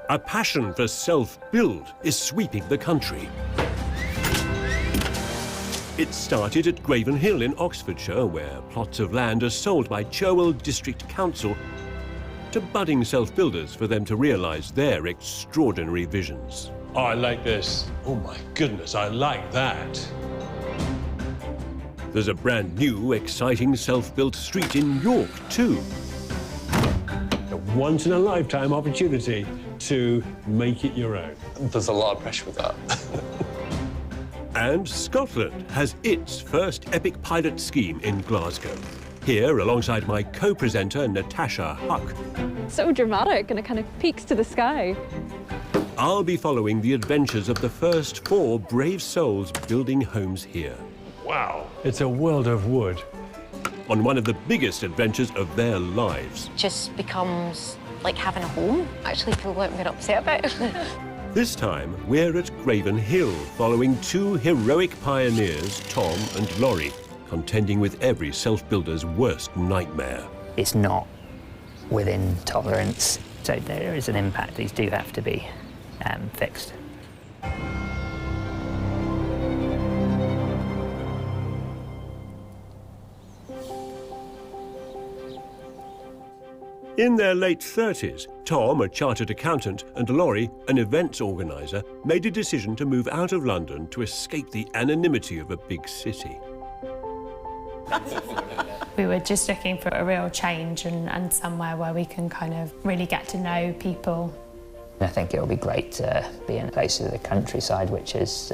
A passion for self-build is sweeping the country. It started at Graven Hill in Oxfordshire, where plots of land are sold by Cherwell District Council to budding self-builders for them to realise their extraordinary visions. Oh, I like this. Oh, my goodness, I like that. There's a brand new, exciting self-built street in York, too. A once-in-a-lifetime opportunity to make it your own. There's a lot of pressure with that. And Scotland has its first epic pilot scheme in Glasgow. Here, alongside my co-presenter, Natasha Huck. So dramatic, and it kind of peaks to the sky. I'll be following the adventures of the first 4 brave souls building homes here. Wow, it's a world of wood. On one of the biggest adventures of their lives. Just becomes like having a home. I actually feel like we're upset about it. This time, we're at Graven Hill, following 2 heroic pioneers, Tom and Laurie, contending with every self-builder's worst nightmare. It's not within tolerance, so there is an impact. These do have to be fixed. In their late 30s, Tom, a chartered accountant, and Laurie, an events organiser, made a decision to move out of London to escape the anonymity of a big city. We were just looking for a real change and somewhere where we can kind of really get to know people. I think it'll be great to be in a place of the countryside, which is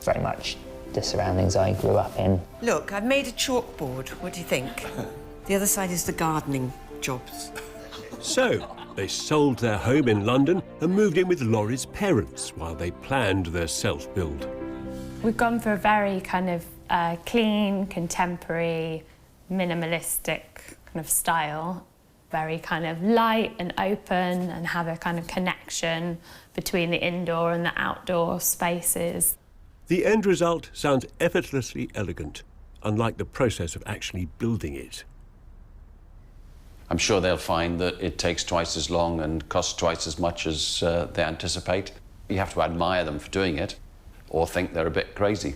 very much the surroundings I grew up in. Look, I've made a chalkboard. What do you think? The other side is the gardening jobs. So, they sold their home in London and moved in with Laurie's parents while they planned their self-build. We've gone for a very kind of clean, contemporary, minimalistic kind of style. Very kind of light and open and have a kind of connection between the indoor and the outdoor spaces. The end result sounds effortlessly elegant, unlike the process of actually building it. I'm sure they'll find that it takes twice as long and costs twice as much as they anticipate. You have to admire them for doing it, or think they're a bit crazy.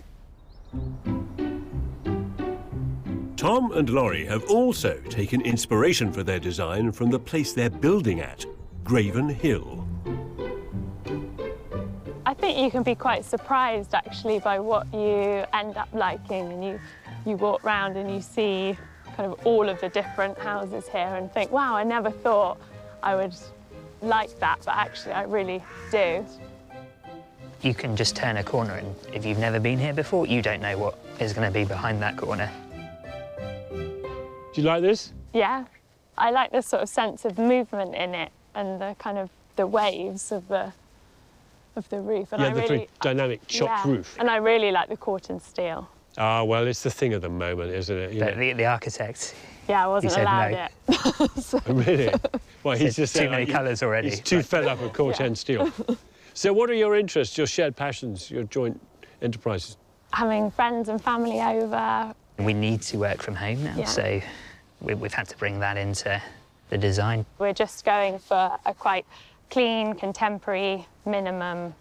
Tom and Laurie have also taken inspiration for their design from the place they're building at, Graven Hill. I think you can be quite surprised, actually, by what you end up liking. And you walk round and you see kind of all of the different houses here and think, wow, I never thought I would like that, but actually I really do. You can just turn a corner, and if you've never been here before, you don't know what is going to be behind that corner. Do you like this? Yeah, I like the sort of sense of movement in it and the kind of the waves of the roof. And Yeah, I the really, very dynamic chopped roof. And I really like the corten steel. Ah, well, it's the thing of the moment, isn't it? You know? The architect. Yeah, I wasn't said allowed no. it. So- Really? Well, he's just too many colours already. He's too fed up with corten steel. So what are your interests, your shared passions, your joint enterprises? Having friends and family over. We need to work from home now, so we've had to bring that into the design. We're just going for a quite clean, contemporary, minimum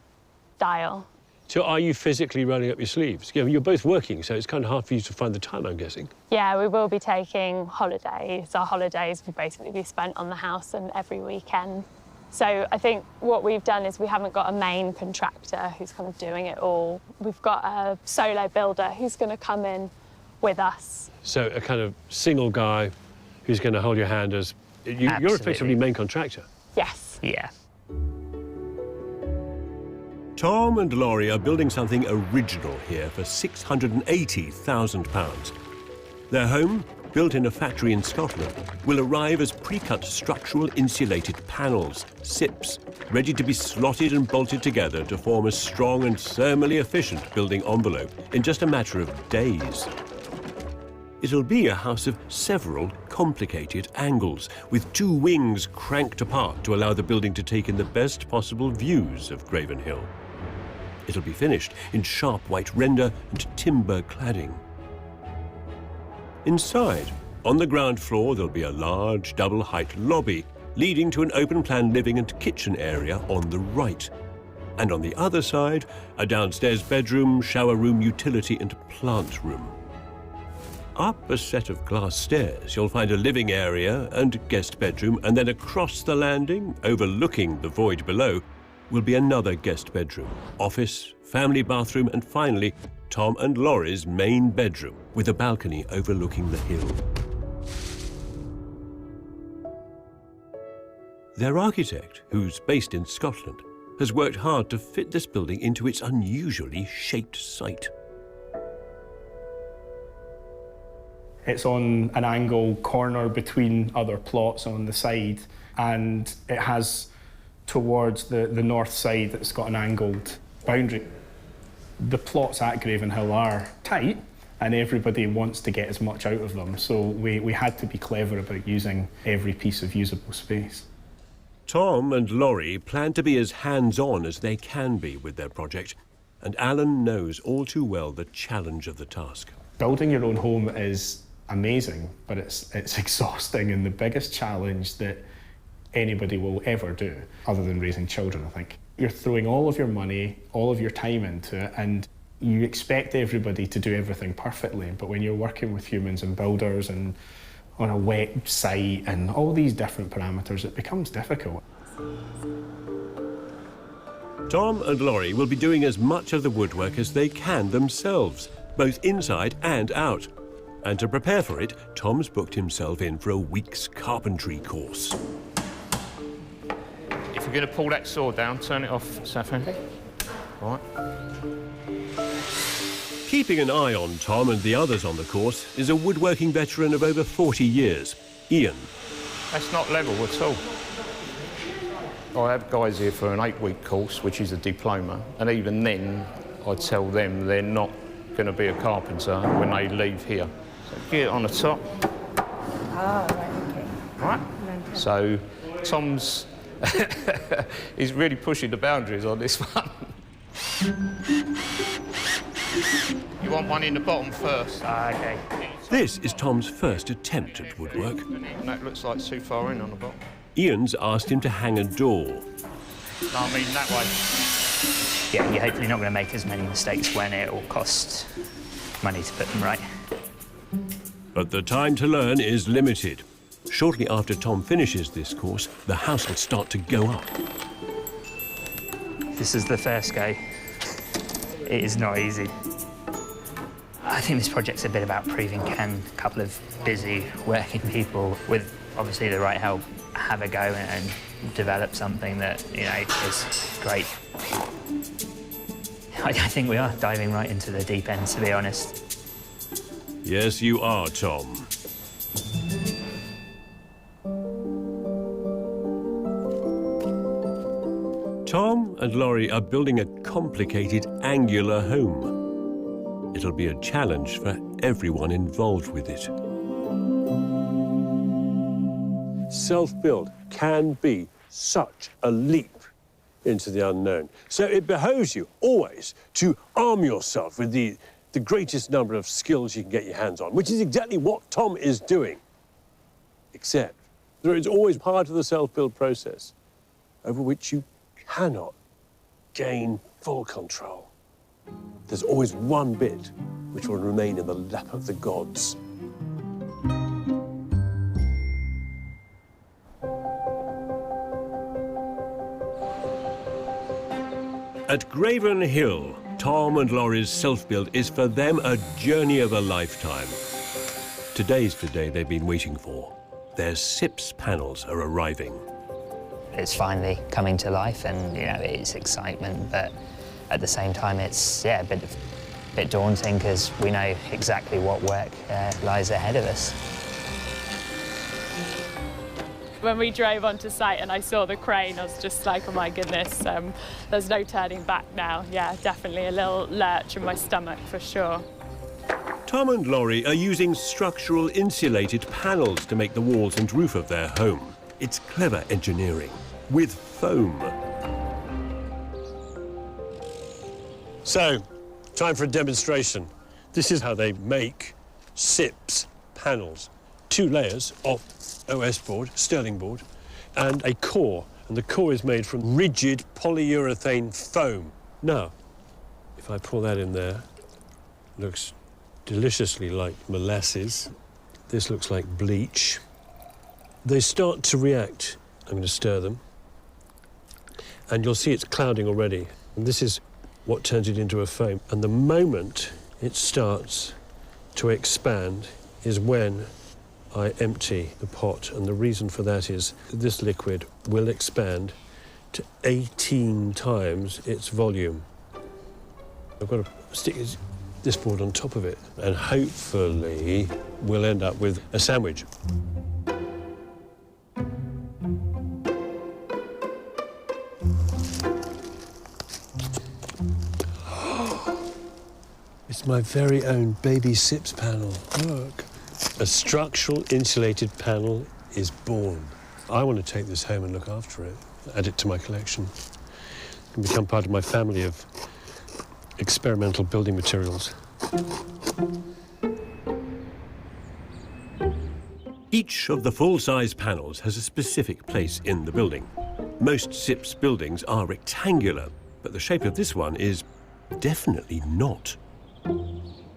style. So are you physically rolling up your sleeves? You're both working, so it's kind of hard for you to find the time, I'm guessing. Yeah, we will be taking holidays. Our holidays will basically be spent on the house and every weekend. So I think what we've done is we haven't got a main contractor who's kind of doing it all. We've got a solo builder who's going to come in with us. So a kind of single guy who's going to hold your hand as... You're effectively main contractor. Yes. Yeah. Tom and Laurie are building something original here for £680,000. Their home, built in a factory in Scotland, will arrive as pre-cut structural insulated panels, SIPs, ready to be slotted and bolted together to form a strong and thermally efficient building envelope in just a matter of days. It'll be a house of several complicated angles, with 2 wings cranked apart to allow the building to take in the best possible views of Graven Hill. It'll be finished in sharp white render and timber cladding. Inside, on the ground floor, there'll be a large double-height lobby leading to an open-plan living and kitchen area on the right. And on the other side, a downstairs bedroom, shower room, utility and plant room. Up a set of glass stairs, you'll find a living area and guest bedroom, and then across the landing, overlooking the void below, will be another guest bedroom, office, family bathroom, and finally, Tom and Laurie's main bedroom, with a balcony overlooking the hill. Their architect, who's based in Scotland, has worked hard to fit this building into its unusually shaped site. It's on an angle corner between other plots on the side, and it has towards the north side that's got an angled boundary. The plots at Graven Hill are tight, and everybody wants to get as much out of them, so we had to be clever about using every piece of usable space. Tom and Laurie plan to be as hands-on as they can be with their project, and Alan knows all too well the challenge of the task. Building your own home is amazing, but it's exhausting, and the biggest challenge that anybody will ever do, other than raising children, I think. You're throwing all of your money, all of your time into it, and you expect everybody to do everything perfectly, but when you're working with humans and builders and on a wet site and all these different parameters, it becomes difficult. Tom and Laurie will be doing as much of the woodwork as they can themselves, both inside and out. And to prepare for it, Tom's booked himself in for a week's carpentry course. If you're going to pull that saw down, turn it off, Saffron. All right. Keeping an eye on Tom and the others on the course is a woodworking veteran of over 40 years, Ian. That's not level at all. I have guys here for an 8-week course, which is a diploma, and even then I tell them they're not going to be a carpenter when they leave here. So get it on the top. Oh, right, okay. Right? So Tom's he's really pushing the boundaries on this one. You want one in the bottom first. Okay. This is Tom's first attempt at woodwork. That looks like too far in on the bottom. Ian's asked him to hang a door. No, I mean that way. Yeah, you're hopefully not going to make as many mistakes when it will cost money to put them right. But the time to learn is limited. Shortly after Tom finishes this course, the house will start to go up. This is the first go. It is not easy. I think this project's a bit about proving can a couple of busy working people with obviously the right help have a go and develop something that, you know, is great. I think we are diving right into the deep end, to be honest. Yes, you are, Tom. Tom and Laurie are building a complicated angular home. It'll be a challenge for everyone involved with it. Self-build can be such a leap into the unknown. So it behoves you always to arm yourself with the greatest number of skills you can get your hands on, which is exactly what Tom is doing. Except there is always part of the self-build process over which you cannot gain full control. There's always one bit which will remain in the lap of the gods. At Graven Hill, Tom and Laurie's self-build is for them a journey of a lifetime. Today's the day they've been waiting for. Their SIPS panels are arriving. It's finally coming to life, and you know, it's excitement, but at the same time it's a bit daunting because we know exactly what work lies ahead of us. When we drove onto site and I saw the crane, I was just like, oh my goodness, there's no turning back now. Yeah, definitely a little lurch in my stomach for sure. Tom and Laurie are using structural insulated panels to make the walls and roof of their home. It's clever engineering with foam. So, time for a demonstration. This is how they make SIPS panels. 2 layers of OS board, Sterling board, and a core. And the core is made from rigid polyurethane foam. Now, if I pour that in there, it looks deliciously like molasses. This looks like bleach. They start to react. I'm going to stir them. And you'll see it's clouding already. And this is what turns it into a foam. And the moment it starts to expand is when I empty the pot. And the reason for that is this liquid will expand to 18 times its volume. I've got to stick this board on top of it, and hopefully we'll end up with a sandwich. It's my very own baby SIPS panel. Look. A structural insulated panel is born. I want to take this home and look after it, add it to my collection, and become part of my family of experimental building materials. Each of the full-size panels has a specific place in the building. Most SIPS buildings are rectangular, but the shape of this one is definitely not.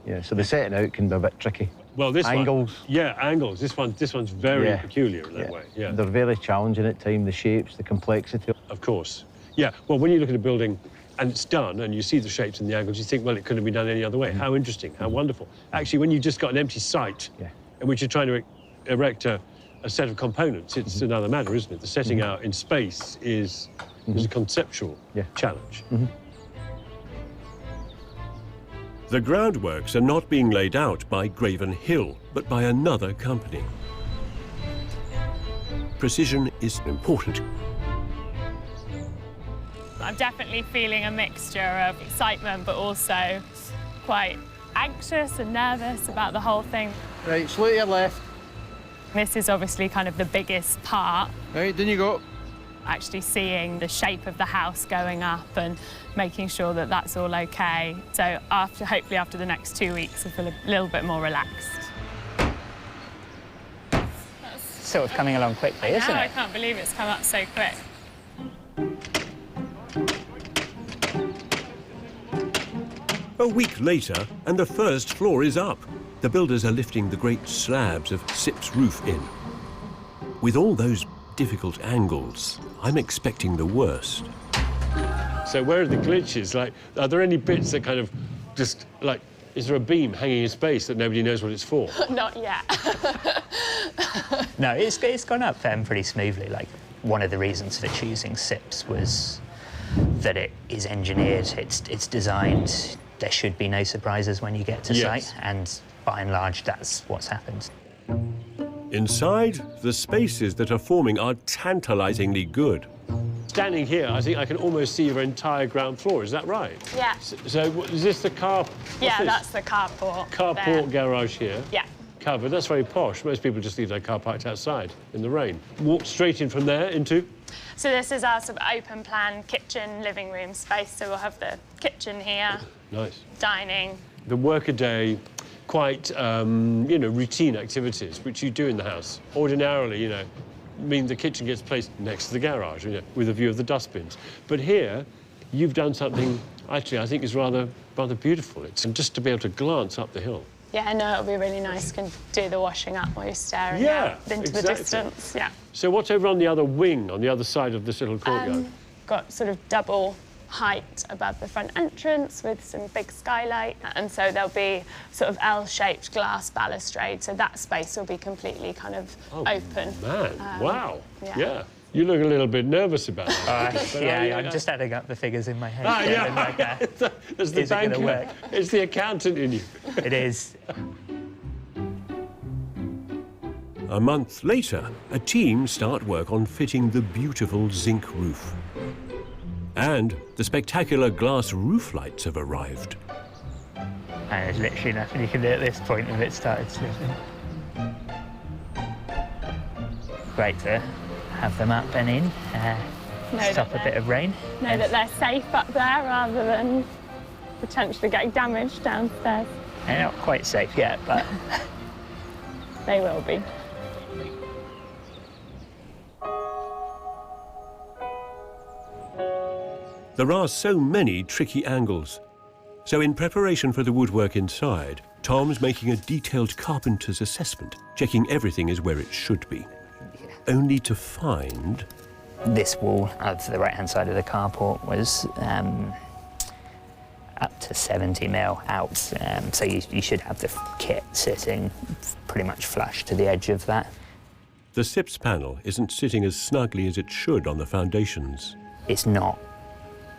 Yeah, so the setting out can be a bit tricky. Well, this angles. one, yeah, angles. This one's very peculiar in that way. Yeah, they're very challenging at times. The shapes, the complexity. Of course. Yeah. Well, when you look at a building and it's done, and you see the shapes and the angles, you think, well, it couldn't have been done any other way. How interesting. How wonderful. Actually, when you've just got an empty site, in which you're trying to erect a set of components, it's another matter, isn't it? The setting out in space is a conceptual challenge. The groundworks are not being laid out by Graven Hill, but by another company. Precision is important. I'm definitely feeling a mixture of excitement, but also quite anxious and nervous about the whole thing. Right, slow to your left. This is obviously kind of the biggest part. Right, then you go. Actually seeing the shape of the house going up and making sure that that's all okay. So hopefully after the next 2 weeks, I feel a little bit more relaxed. Sort of coming along quickly, isn't it? I can't believe it's come up so quick. A week later, and the first floor is up. The builders are lifting the great slabs of SIPS roof in. With all those difficult angles, I'm expecting the worst. So where are the glitches? Like, are there any bits that kind of just, like, is there a beam hanging in space that nobody knows what it's for? Not yet. No, it's gone up pretty smoothly. Like, one of the reasons for choosing SIPS was that it is engineered, it's designed. There should be no surprises when you get to site, and by and large, that's what's happened. Inside, the spaces that are forming are tantalizingly good. Standing here, I think I can almost see your entire ground floor. Is that right? Yeah. So is this the car? Yeah, that's the carport. Carport garage here. Yeah. Covered. That's very posh. Most people just leave their car parked outside in the rain. Walk straight in from there into? So this is our sort of open plan kitchen, living room space. So we'll have the kitchen here. Nice. Dining. The workaday, quite, routine activities which you do in the house. Ordinarily, mean the kitchen gets placed next to the garage, with a view of the dustbins. But here, you've done something, actually, I think is rather beautiful. It's just to be able to glance up the hill. Yeah, no, it'll be really nice. You can do the washing up while you're staring out into the distance. Yeah. So what's over on the other wing, on the other side of this little courtyard? Got sort of double height above the front entrance with some big skylight, and so there'll be sort of L-shaped glass balustrade, so that space will be completely kind of open. Man, wow. Yeah. You look a little bit nervous about that. I'm just adding up the figures in my head. It's the banker. It's the accountant in you. It is. A month later, a team start work on fitting the beautiful zinc roof. And the spectacular glass roof lights have arrived. And there's literally nothing you can do at this point if it started slipping. Great to have them up and in, stop a bit of rain. Know that they're safe up there rather than potentially getting damaged downstairs. They're not quite safe yet, but they will be. There are so many tricky angles. So in preparation for the woodwork inside, Tom's making a detailed carpenter's assessment, checking everything is where it should be. Only to find... This wall of the right-hand side of the carport was up to 70 mil out, so you should have the kit sitting pretty much flush to the edge of that. The SIPS panel isn't sitting as snugly as it should on the foundations. It's not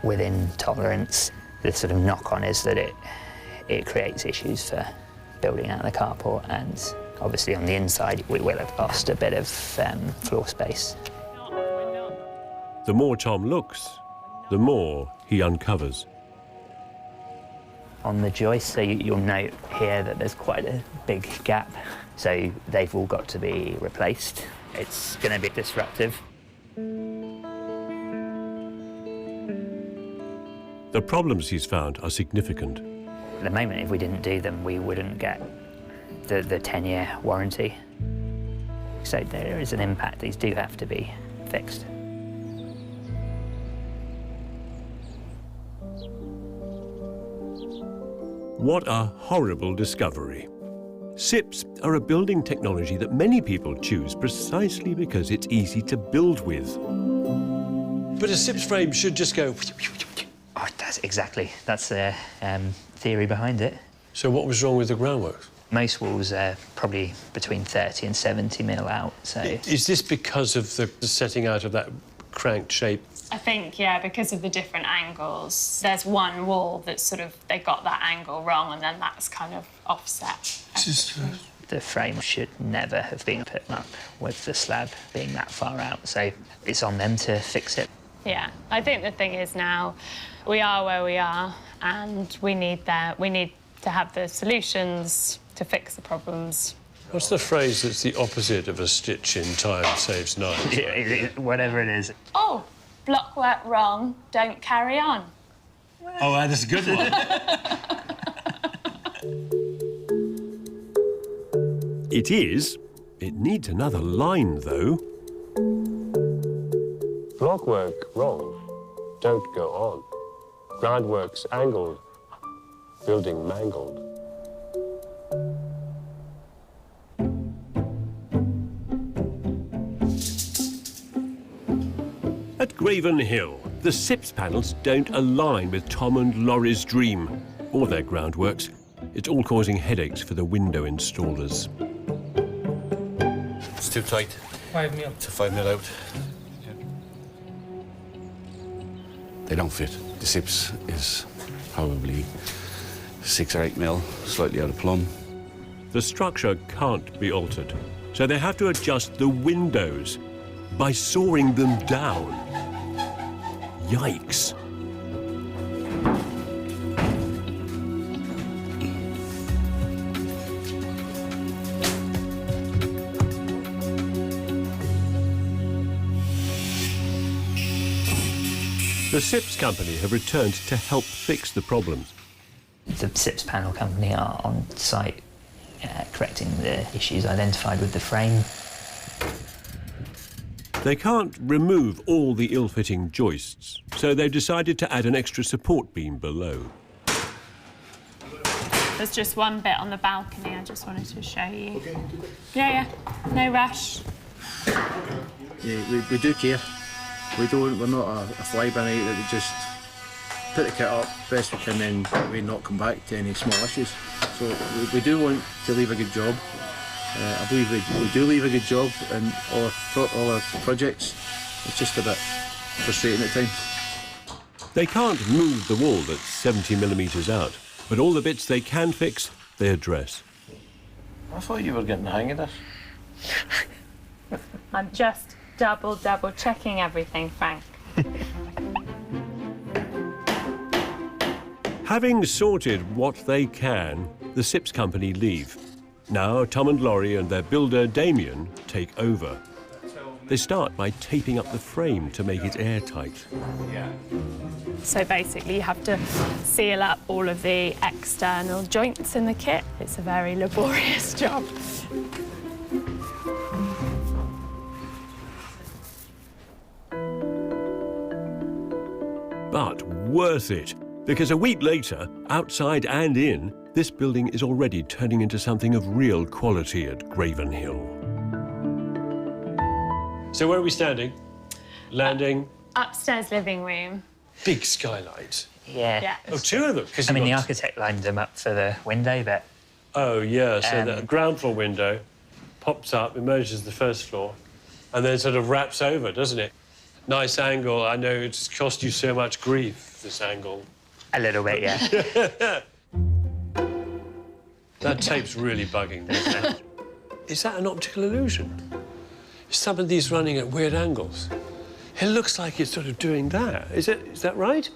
within tolerance. The sort of knock-on is that it creates issues for building out the carport, and obviously on the inside we will have lost a bit of floor space. The more Tom looks, the more he uncovers. On the joist, so you'll note here that there's quite a big gap, so they've all got to be replaced. It's going to be disruptive. The problems he's found are significant. At the moment, if we didn't do them, we wouldn't get the 10-year warranty. So there is an impact. These do have to be fixed. What a horrible discovery. SIPs are a building technology that many people choose precisely because it's easy to build with. But a SIPs frame should just go... Oh, that's exactly. That's the theory behind it. So what was wrong with the Groundworks? Most walls are probably between 30 and 70 mil out, so... Is this because of the setting out of that cranked shape? I think, yeah, because of the different angles. There's one wall that's sort of, they got that angle wrong, and then that's kind of offset. The frame should never have been put up with the slab being that far out, so it's on them to fix it. Yeah, I think the thing is now, we are where we are, and we need to have the solutions to fix the problems. What's the phrase that's the opposite of a stitch in time saves nine? Whatever it is. Oh, block work wrong, don't carry on. Oh, that's a good one. It is. It needs another line, though. Block work wrong, don't go on. Groundworks angled, building mangled. At Graven Hill, the SIPS panels don't align with Tom and Laurie's dream, or their groundworks. It's all causing headaches for the window installers. It's too tight. 5 mil. It's a 5 mil out. They don't fit. The SIPS is probably 6 or 8 mil, slightly out of plumb. The structure can't be altered, so they have to adjust the windows by sawing them down. Yikes. The SIPS company have returned to help fix the problems. The SIPS panel company are on site correcting the issues identified with the frame. They can't remove all the ill-fitting joists, so they've decided to add an extra support beam below. There's just one bit on the balcony I just wanted to show you. Okay. Yeah, no rush. Yeah, we do care. We're not a fly-by-night that we just put the kit up best we can and we not come back to any small issues. So we do want to leave a good job. I believe we do leave a good job in all our projects. It's just a bit frustrating at times. They can't move the wall that's 70 millimetres out, but all the bits they can fix, they address. I thought you were getting the hang of this. I'm just double checking everything, Frank. Having sorted what they can, the SIPS company leave. Now Tom and Laurie and their builder Damien take over. They start by taping up the frame to make it airtight. So basically you have to seal up all of the external joints in the kit. It's a very laborious job. but worth it. Because a week later, outside and in, this building is already turning into something of real quality at Graven Hill. So where are we standing? Landing? Upstairs living room. Big skylight. Yeah. Oh, two of them? I mean, the architect lined them up for the window, but... Oh, yeah, so the ground floor window pops up, emerges the first floor, and then sort of wraps over, doesn't it? Nice angle. I know it's cost you so much grief, this angle. A little bit, yeah. That tape's really bugging me. Is that an optical illusion? Is some of these running at weird angles? It looks like it's sort of doing that. Is that right?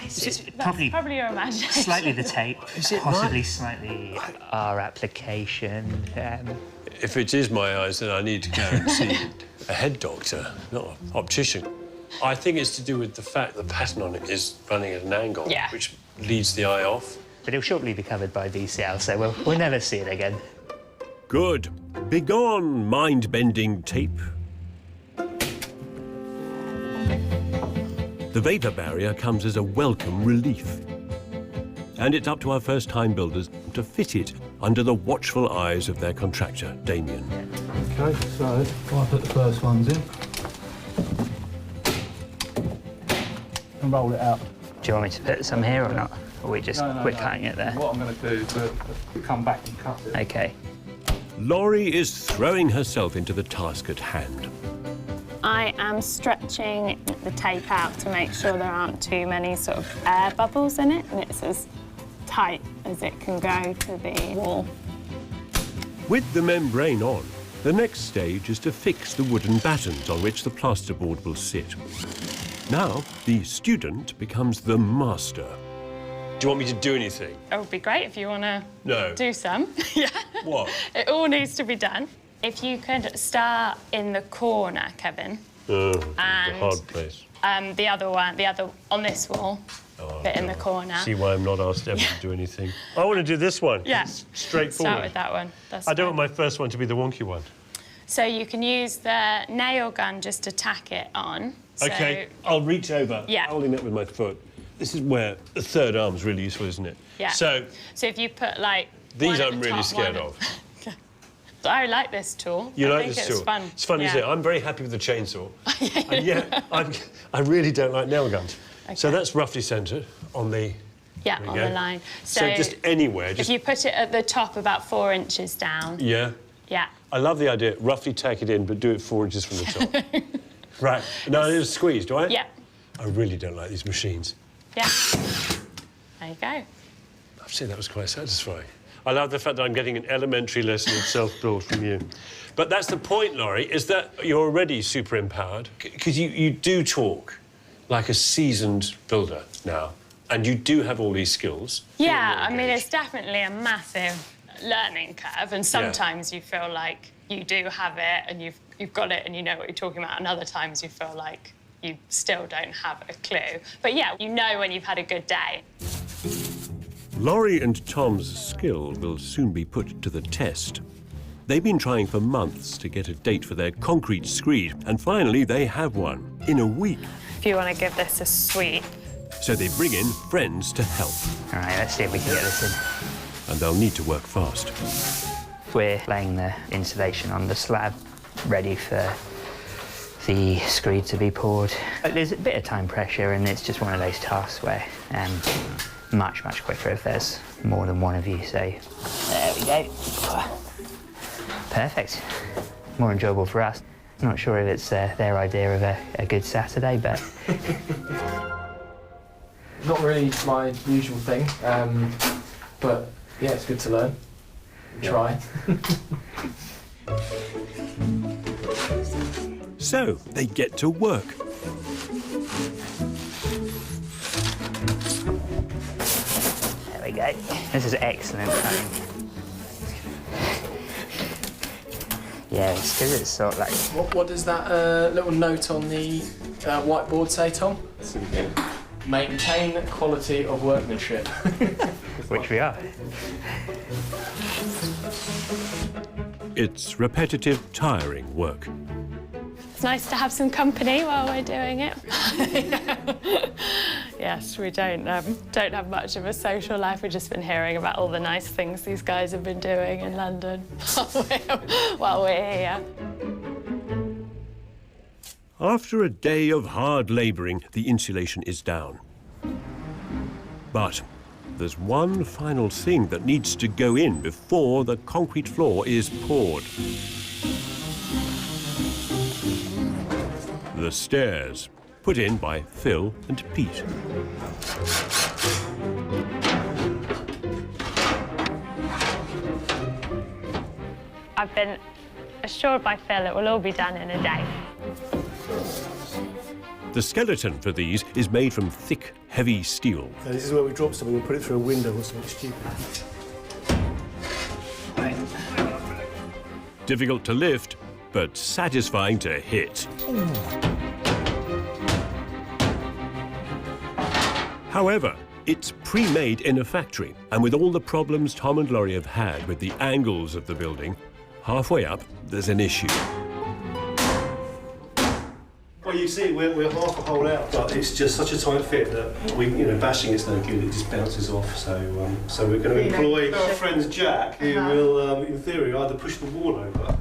It's Probably your imagination. Slightly the tape, Is it possibly right? slightly our application. If it is my eyes, then I need to go and see a head doctor, not an optician. I think it's to do with the fact the pattern on it is running at an angle, which leads the eye off. But it'll shortly be covered by VCL, so we'll never see it again. Good. Begone, mind-bending tape. The vapour barrier comes as a welcome relief. And it's up to our first-time builders to fit it under the watchful eyes of their contractor, Damien. OK, so I'll put the first ones in. And roll it out. Do you want me to put some here or not? Or we're cutting it there? What I'm going to do is come back and cut it. OK. Laurie is throwing herself into the task at hand. I am stretching the tape out to make sure there aren't too many sort of air bubbles in it, and it's as tight as it can go to the wall. With the membrane on, the next stage is to fix the wooden battens on which the plasterboard will sit. Now, the student becomes the master. Do you want me to do anything? It would be great if you want to do some. Yeah. What? It all needs to be done. If you could start in the corner, Kevin. Oh, and the hard place. The other on this wall, bit in the corner. See why I'm not asked ever to do anything. I want to do this one. Yeah. It's straightforward. Start with that one. I don't want my first one to be the wonky one. So you can use the nail gun just to tack it on. OK, I'll reach over, holding it with my foot. This is where the third arm's really useful, isn't it? Yeah. So if you put, like, these one at I'm the really top, scared one of. I like this tool. You I like think this it's tool? fun. It's fun, yeah. isn't it? I'm very happy with the chainsaw. And yet, I really don't like nail guns. Okay. So that's roughly centred on the... Yeah, on the line. So just anywhere. If you put it at the top about 4 inches down. Yeah. Yeah. I love the idea. Roughly tack it in, but do it 4 inches from the top. Right. Now I need to squeeze, do I? Yeah. I really don't like these machines. Yeah. There you go. I have to say that was quite satisfying. I love the fact that I'm getting an elementary lesson in self-build from you. But that's the point, Laurie, is that you're already super empowered, because you do talk like a seasoned builder now, and you do have all these skills. Yeah, I mean, it's definitely a massive learning curve, and sometimes you feel like you do have it and you've got it and you know what you're talking about, and other times you feel like you still don't have a clue. But yeah, you know when you've had a good day. Laurie and Tom's skill will soon be put to the test. They've been trying for months to get a date for their concrete screed, and finally they have one, in a week. If you want to give this a sweep. So they bring in friends to help. All right, let's see if we can get this in. And they'll need to work fast. We're laying the insulation on the slab, ready for the screed to be poured. There's a bit of time pressure, and it's just one of those tasks where much quicker if there's more than one of you, so there we go. Perfect. More enjoyable for us. Not sure if it's their idea of a good Saturday, but... Not really my usual thing, but yeah, it's good to learn. Try. So they get to work. There we go. This is excellent cutting. Yeah, it's because it's sort of like... What does that little note on the whiteboard say, Tom? Maintain quality of workmanship. Which we are. It's repetitive, tiring work. It's nice to have some company while we're doing it. Yes, we don't have much of a social life. We've just been hearing about all the nice things these guys have been doing in London while we're here. After a day of hard labouring, the insulation is down. But there's one final thing that needs to go in before the concrete floor is poured. The stairs, put in by Phil and Pete. I've been assured by Phil it will all be done in a day. The skeleton for these is made from thick, heavy steel. So this is where we drop something and put it through a window or something stupid. Difficult to lift, but satisfying to hit. However, it's pre-made in a factory, and with all the problems Tom and Laurie have had with the angles of the building, halfway up, there's an issue. Well, you see, we're half a hole out, but it's just such a tight fit that bashing it's no good. It just bounces off. So we're going to employ our friend Jack, who will, in theory, either push the wall over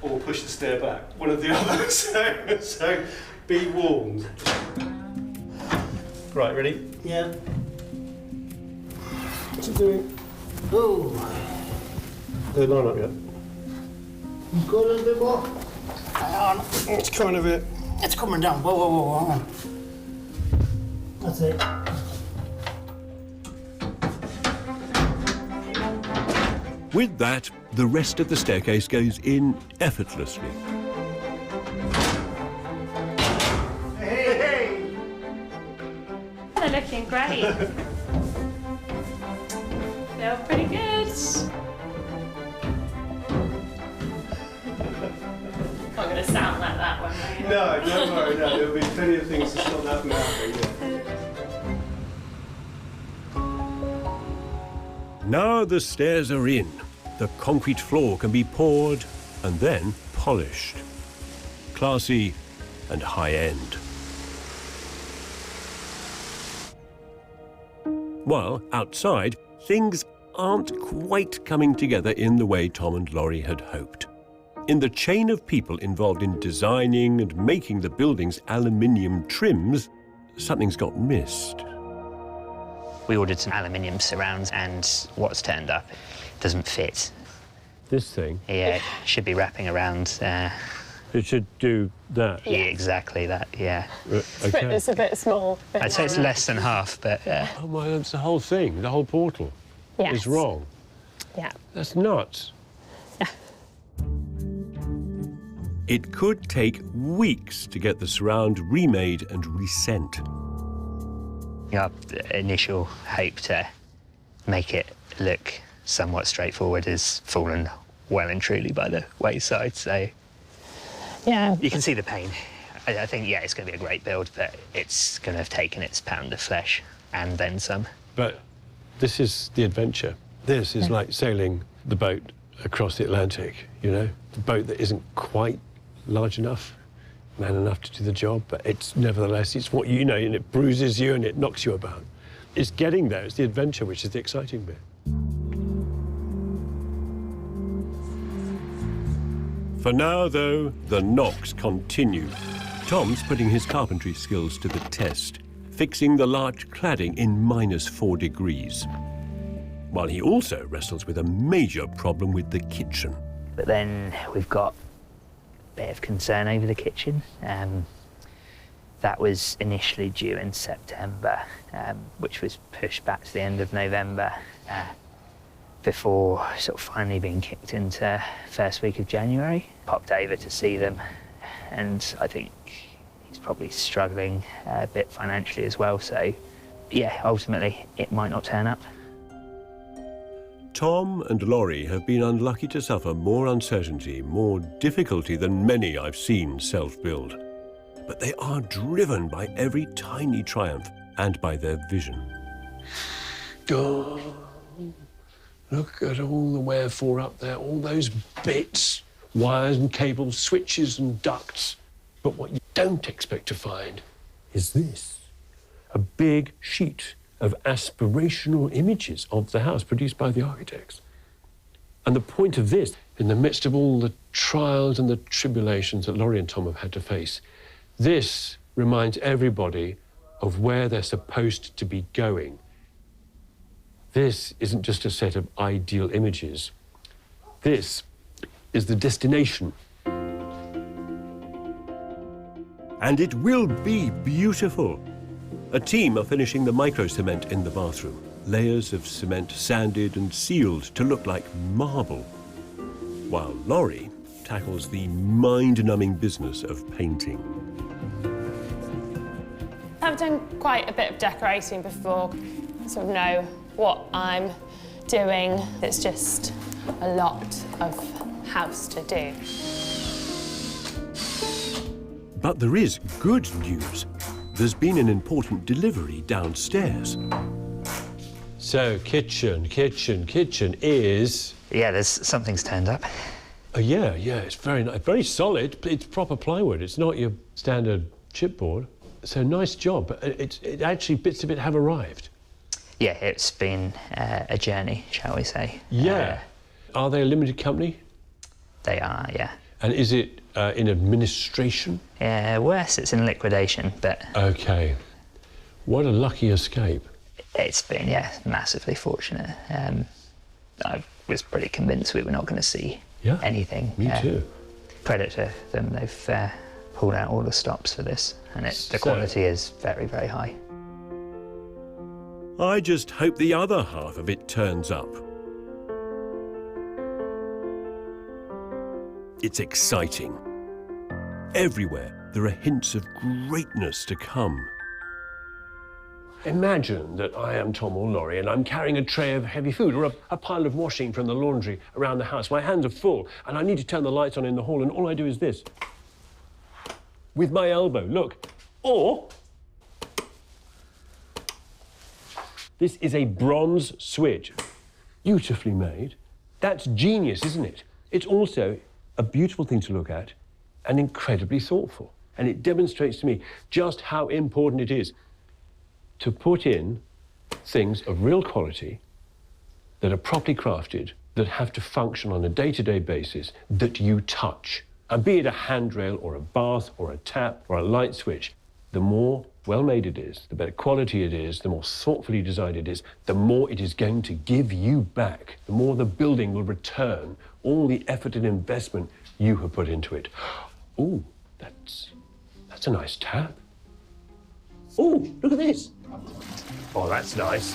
or push the stair back. One of the other. So be warned. Right, ready? Yeah. What's it doing? Oh. Is it line up yet? Go a little bit more. Hang on. It's kind of it. It's coming down. Whoa, whoa, whoa, hang on. That's it. With that, the rest of the staircase goes in effortlessly. Hey! They're looking great. They're pretty good. Not going to sound like that one, are you? No, don't worry, no. There'll be plenty of things to stop that from happening. Now the stairs are in. The concrete floor can be poured and then polished. Classy and high-end. While outside, things aren't quite coming together in the way Tom and Laurie had hoped. In the chain of people involved in designing and making the building's aluminium trims, something's got missed. We ordered some aluminium surrounds, and what's turned up doesn't fit. This thing? Yeah, it should be wrapping around. It should do that? Yeah, exactly that, yeah. Okay. It's a bit small. I'd say it's less than half, but... Oh, my, that's the whole thing, the whole portal is wrong. Yeah. That's nuts. It could take weeks to get the surround remade and resent. Our initial hope to make it look somewhat straightforward has fallen well and truly by the wayside, so... Yeah. You can see the pain. I think, yeah, it's going to be a great build, but it's going to have taken its pound of flesh and then some. But this is the adventure. This is like sailing the boat across the Atlantic, you know? The boat that isn't quite large enough, man enough to do the job, but it's nevertheless, it's what you know, and it bruises you and it knocks you about. It's getting there, it's the adventure which is the exciting bit. For now, though, the knocks continue. Tom's putting his carpentry skills to the test, fixing the large cladding in -4 degrees, while he also wrestles with a major problem with the kitchen. But then we've got a bit of concern over the kitchen. That was initially due in September, which was pushed back to the end of November, before sort of finally being kicked into first week of January. Popped over to see them, and I think he's probably struggling a bit financially as well, so yeah, ultimately it might not turn up. Tom and Laurie have been unlucky to suffer more uncertainty, more difficulty than many I've seen self-build. But they are driven by every tiny triumph and by their vision. Oh, look at all the wherefore up there, all those bits, wires and cables, switches and ducts. But what you don't expect to find is this. a big sheet of aspirational images of the house produced by the architects. And the point of this, in the midst of all the trials and the tribulations that Laurie and Tom have had to face, this reminds everybody of where they're supposed to be going. This isn't just a set of ideal images. This is the destination. And it will be beautiful. A team are finishing the micro-cement in the bathroom. Layers of cement sanded and sealed to look like marble. While Laurie tackles the mind-numbing business of painting. I've done quite a bit of decorating before. I sort of know what I'm doing. It's just a lot of house to do. But there is good news. There's been an important delivery downstairs. So, kitchen is... Yeah, there's something's turned up. Yeah, it's very nice, very solid. It's proper plywood. It's not your standard chipboard. So nice job. It actually bits of it have arrived. Yeah, it's been a journey, shall we say. Yeah. Are they a limited company? They are, yeah. And is it in administration? Worse, it's in liquidation, but... OK. What a lucky escape. It's been, yeah, massively fortunate. I was pretty convinced we were not going to see anything. Me too. Credit to them, they've pulled out all the stops for this, and the quality is very, very high. I just hope the other half of it turns up. It's exciting. Everywhere there are hints of greatness to come. Imagine that I am Tom or Laurie and I'm carrying a tray of heavy food or a pile of washing from the laundry around the house. My hands are full and I need to turn the lights on in the hall and all I do is this. With my elbow, look. Or this is a bronze switch. Beautifully made. That's genius, isn't it? It's also a beautiful thing to look at and incredibly thoughtful. And it demonstrates to me just how important it is to put in things of real quality that are properly crafted, that have to function on a day-to-day basis, that you touch. And be it a handrail or a bath or a tap or a light switch, the more well-made it is, the better quality it is, the more thoughtfully designed it is, the more it is going to give you back, the more the building will return all the effort and investment you have put into it. Ooh, that's a nice tap. Ooh, look at this. Oh, that's nice.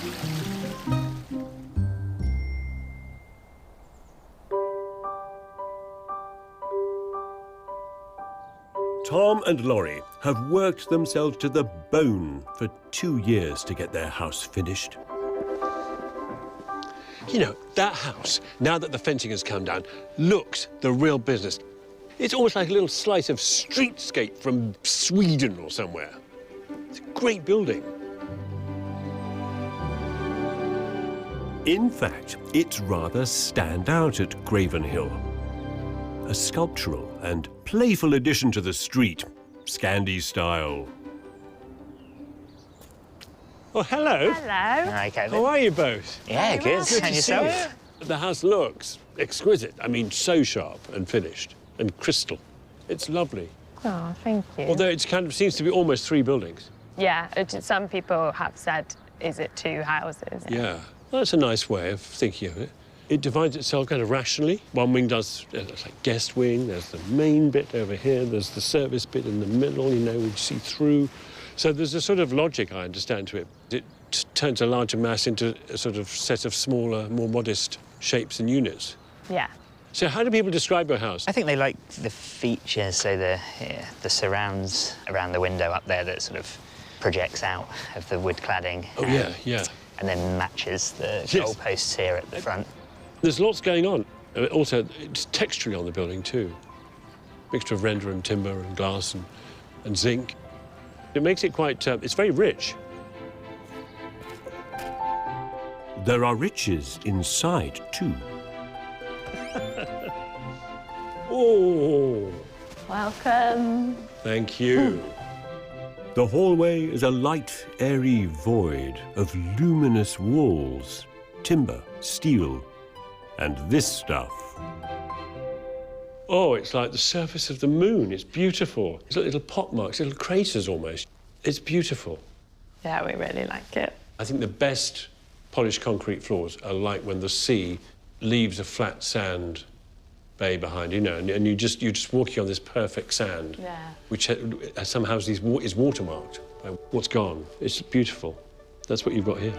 Tom and Laurie have worked themselves to the bone for 2 years to get their house finished. You know, that house, now that the fencing has come down, looks the real business. It's almost like a little slice of streetscape from Sweden or somewhere. It's a great building. In fact, it's rather stand out at Graven Hill. A sculptural and playful addition to the street, Scandi style. Oh, hello. Hello. Hi, Kevin. How are you both? Yeah, good. Good And to see yourself? you. The house looks exquisite. I mean, so sharp and finished and crystal. It's lovely. Oh, thank you. Although it kind of seems to be almost 3 buildings. Yeah, some people have said, is it 2 houses? Yeah. Well, that's a nice way of thinking of it. It divides itself kind of rationally. One wing does, it's like guest wing, there's the main bit over here, there's the service bit in the middle, you know, we see through. So there's a sort of logic, I understand, to it. It turns a larger mass into a sort of set of smaller, more modest shapes and units. Yeah. So how do people describe your house? I think they like the features, so the surrounds around the window up there that sort of projects out of the wood cladding. Oh, yeah. And then matches the goalposts here at the front. There's lots going on. Also, it's texturing on the building, too. Mixture of render and timber and glass and zinc. It makes it quite, it's very rich. There are riches inside, too. Oh. Welcome. Thank you. The hallway is a light, airy void of luminous walls, timber, steel, and this stuff. Oh, it's like the surface of the moon. It's beautiful. It's like little pot marks, little craters almost. It's beautiful. Yeah, we really like it. I think the best polished concrete floors are like when the sea leaves a flat sand bay behind you, know, and you're just walking on this perfect sand, which somehow is watermarked by what's gone. It's beautiful. That's what you've got here.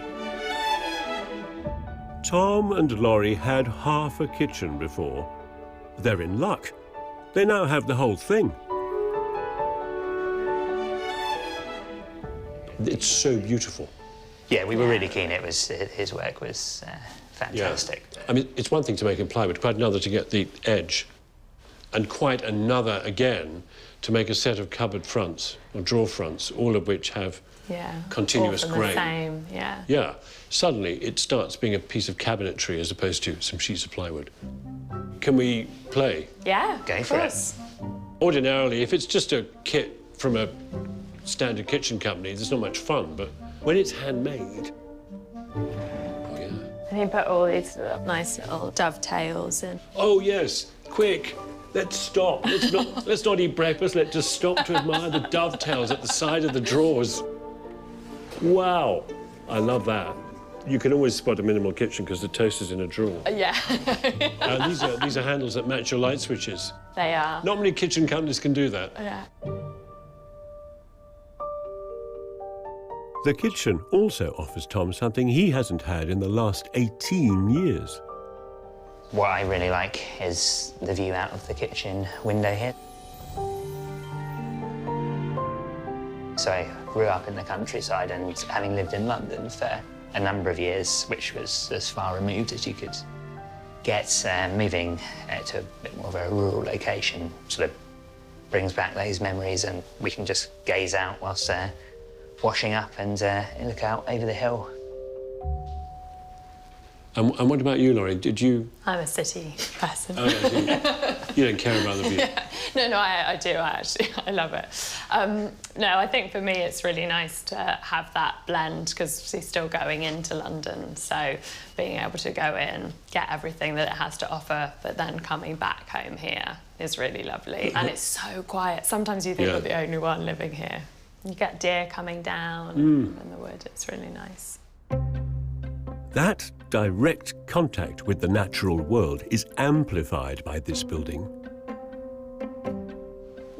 Tom and Laurie had half a kitchen before. They're in luck. They now have the whole thing. It's so beautiful. Yeah, we were really keen. His work was fantastic. Yeah. I mean, it's one thing to make in plywood, quite another to get the edge, and quite another, again, to make a set of cupboard fronts or drawer fronts, all of which have continuous grain. The same, yeah. Yeah. Suddenly, it starts being a piece of cabinetry as opposed to some sheets of plywood. Can we play? Yeah, go for it. Ordinarily, if it's just a kit from a standard kitchen company, there's not much fun, but when it's handmade, oh yeah. And he put all these nice little dovetails in. Oh yes, quick, let's stop. Let's not eat breakfast, let's just stop to admire the dovetails at the side of the drawers. Wow, I love that. You can always spot a minimal kitchen because the toaster's in a drawer. Yeah. These are handles that match your light switches. They are. Not many kitchen companies can do that. Yeah. The kitchen also offers Tom something he hasn't had in the last 18 years. What I really like is the view out of the kitchen window here. So I grew up in the countryside, and having lived in London for a number of years, which was as far removed as you could get, moving to a bit more of a rural location sort of brings back those memories, and we can just gaze out whilst washing up and look out over the hill. And what about you, Laurie? Did you... I'm a city person. Oh, yeah, you don't care about the view. Yeah. No, I do, I love it. No, I think for me it's really nice to have that blend because she's still going into London, so being able to go in, get everything that it has to offer, but then coming back home here is really lovely. And it's so quiet. Sometimes you think you're the only one living here. You get deer coming down in the wood. It's really nice. That direct contact with the natural world is amplified by this building.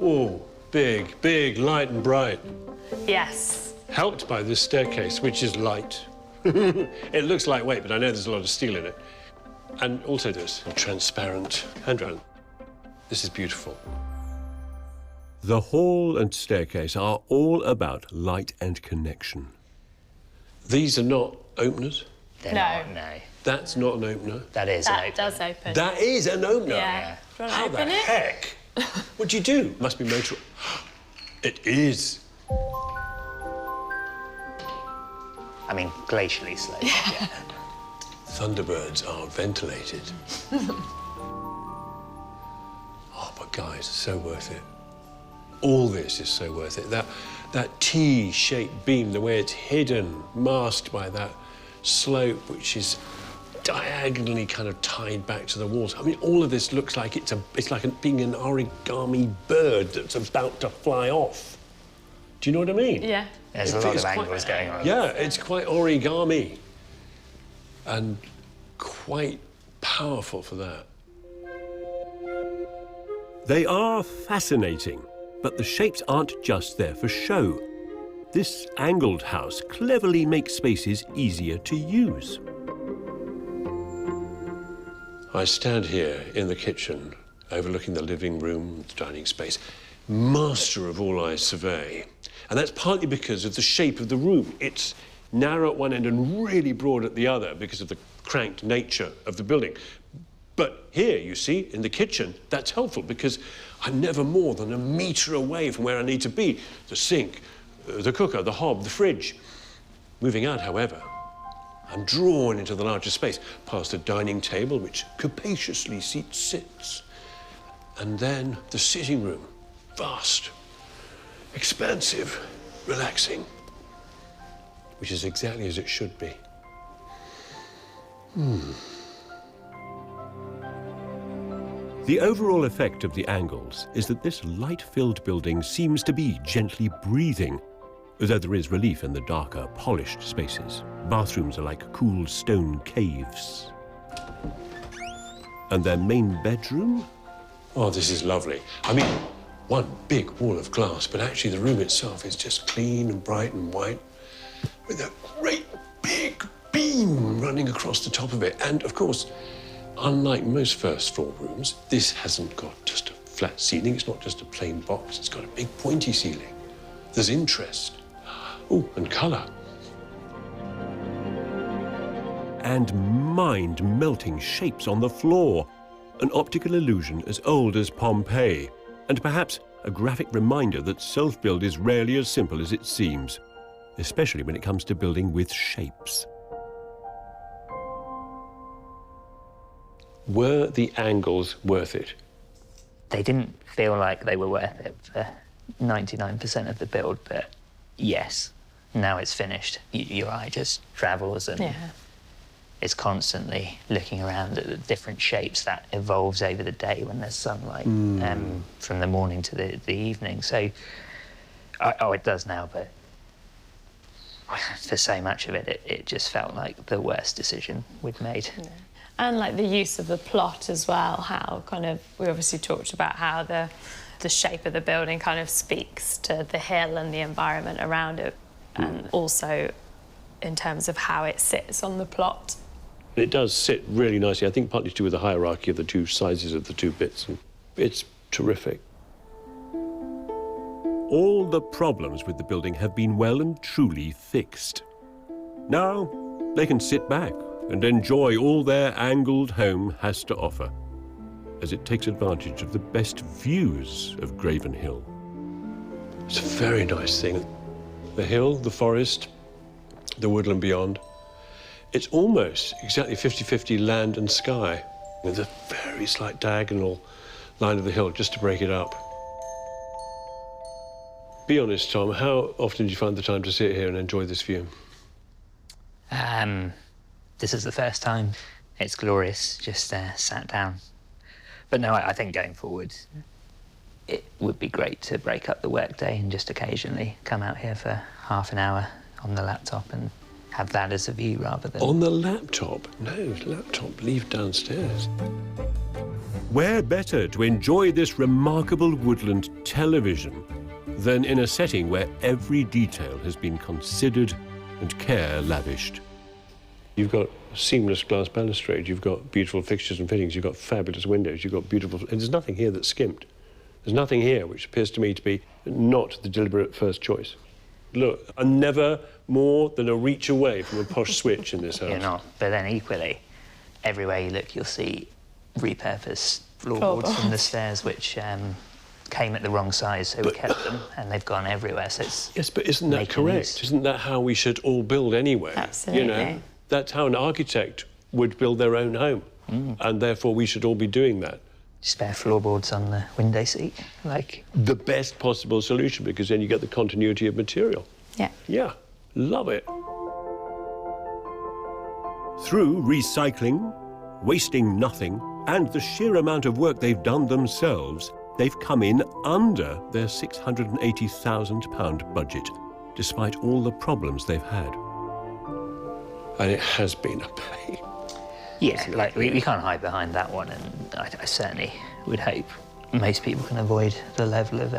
Oh, big, big, light and bright. Yes. Helped by this staircase, which is light. It looks lightweight, but I know there's a lot of steel in it. And also this transparent handrail. This is beautiful. The hall and staircase are all about light and connection. These are not openers? They're not, no. That's not an opener? That is an opener. That does open. That is an opener? Yeah. Do you want to How open the it? heck? What do you do? Must be motor... It is. I mean, glacially slow. Yeah. Thunderbirds are ventilated. Oh, but guys, so worth it. All this is so worth it. That T-shaped beam, the way it's hidden, masked by that slope, which is diagonally kind of tied back to the walls. I mean, all of this looks like it's like being an origami bird that's about to fly off. Do you know what I mean? Yeah. There's a lot of angles going on. Yeah, it's quite origami. And quite powerful for that. They are fascinating, but the shapes aren't just there for show. This angled house cleverly makes spaces easier to use. I stand here in the kitchen, overlooking the living room, the dining space, master of all I survey. And that's partly because of the shape of the room. It's narrow at one end and really broad at the other because of the cranked nature of the building. But here, you see, in the kitchen, that's helpful because I'm never more than a metre away from where I need to be. The sink, the cooker, the hob, the fridge. Moving out, however, I'm drawn into the larger space, past a dining table, which capaciously seats 6. And then the sitting room, vast, expansive, relaxing, which is exactly as it should be. The overall effect of the angles is that this light-filled building seems to be gently breathing, though there is relief in the darker, polished spaces. Bathrooms are like cool stone caves. And their main bedroom? Oh, this is lovely. I mean, one big wall of glass, but actually the room itself is just clean and bright and white, with a great big beam running across the top of it. And, of course, unlike most first-floor rooms, this hasn't got just a flat ceiling. It's not just a plain box. It's got a big pointy ceiling. There's interest. Oh, and colour. And mind-melting shapes on the floor. An optical illusion as old as Pompeii, and perhaps a graphic reminder that self-build is rarely as simple as it seems, especially when it comes to building with shapes. Were the angles worth it? They didn't feel like they were worth it for 99% of the build, but yes, now it's finished. Your eye just travels and it's constantly looking around at the different shapes that evolves over the day when there's sunlight, from the morning to the evening. So, it does now, but for so much of it, it just felt like the worst decision we'd made. Yeah. And like the use of the plot as well, how kind of, we obviously talked about how the shape of the building kind of speaks to the hill and the environment around it, and also in terms of how it sits on the plot. It does sit really nicely, I think partly to do with the hierarchy of the two sizes of the two bits. And it's terrific. All the problems with the building have been well and truly fixed. Now they can sit back and enjoy all their angled home has to offer, as it takes advantage of the best views of Graven Hill. It's a very nice thing. The hill, the forest, the woodland beyond. It's almost exactly 50-50 land and sky, with a very slight diagonal line of the hill just to break it up. Be honest, Tom, how often do you find the time to sit here and enjoy this view? This is the first time. It's glorious, just sat down. But no, I think going forward, it would be great to break up the workday and just occasionally come out here for half an hour on the laptop and have that as a view rather than... On the laptop? No, laptop, leave downstairs. Where better to enjoy this remarkable woodland television than in a setting where every detail has been considered and care lavished? You've got seamless glass balustrade, you've got beautiful fixtures and fittings, you've got fabulous windows, you've got beautiful... And there's nothing here that's skimped. There's nothing here which appears to me to be not the deliberate first choice. Look, I'm never more than a reach away from a posh switch in this house. You're not, but then equally, everywhere you look, you'll see repurposed floorboards from the stairs, which came at the wrong size, so we kept them, and they've gone everywhere, so it's... Yes, but isn't that correct? Isn't that how we should all build anyway? Absolutely. You know, that's how an architect would build their own home, and therefore we should all be doing that. Spare floorboards on the window seat, like... The best possible solution, because then you get the continuity of material. Yeah. Yeah, love it. Through recycling, wasting nothing, and the sheer amount of work they've done themselves, they've come in under their £680,000 budget, despite all the problems they've had. And it has been a pain. Yeah, like, we can't hide behind that one, and I certainly would hope most people can avoid the level of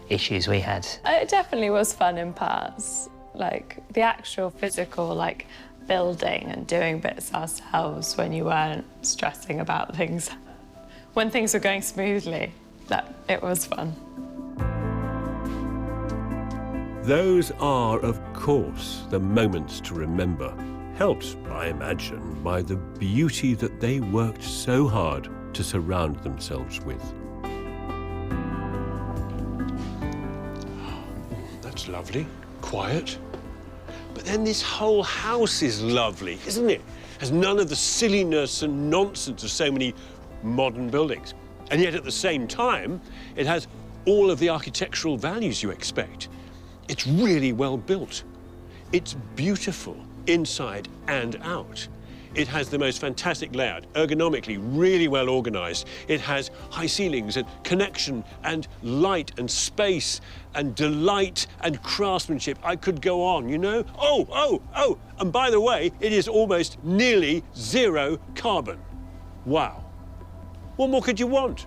issues we had. It definitely was fun in parts. Like, the actual physical, like, building and doing bits ourselves when you weren't stressing about things. When things were going smoothly, it was fun. Those are, of course, the moments to remember, helped, I imagine, by the beauty that they worked so hard to surround themselves with. That's lovely, quiet. But then this whole house is lovely, isn't it? Has none of the silliness and nonsense of so many modern buildings. And yet at the same time, it has all of the architectural values you expect. It's really well built. It's beautiful inside and out. It has the most fantastic layout, ergonomically really well organised. It has high ceilings and connection and light and space and delight and craftsmanship. I could go on, you know? Oh, and by the way, it is almost nearly zero carbon. Wow. What more could you want?